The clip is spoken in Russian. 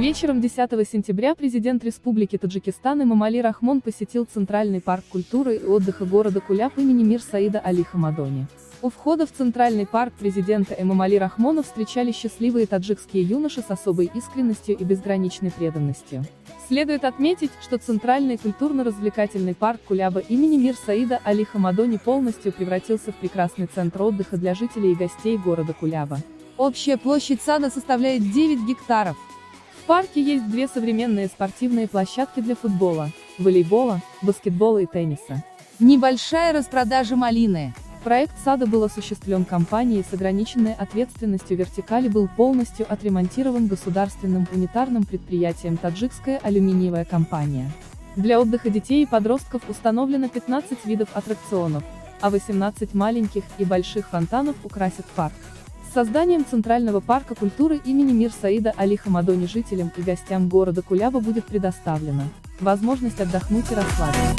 Вечером 10 сентября президент Республики Таджикистан Эмомали Рахмон посетил Центральный парк культуры и отдыха города Куляб имени Мир Саида Али Хамадони. У входа в Центральный парк президента Эмомали Рахмона встречали счастливые таджикские юноши с особой искренностью и безграничной преданностью. Следует отметить, что Центральный культурно-развлекательный парк Куляба имени Мир Саида Али Хамадони полностью превратился в прекрасный центр отдыха для жителей и гостей города Куляба. Общая площадь сада составляет 9 гектаров. В парке есть две современные спортивные площадки для футбола, волейбола, баскетбола и тенниса. Небольшая распродажа малины. Проект сада был осуществлен компанией с ограниченной ответственностью «Вертикаль» и был полностью отремонтирован государственным унитарным предприятием «Таджикская алюминиевая компания». Для отдыха детей и подростков установлено 15 видов аттракционов, а 18 маленьких и больших фонтанов украсят парк. С созданием Центрального парка культуры имени Мир Саида Али Хамадони жителям и гостям города Куляба будет предоставлена возможность отдохнуть и расслабиться.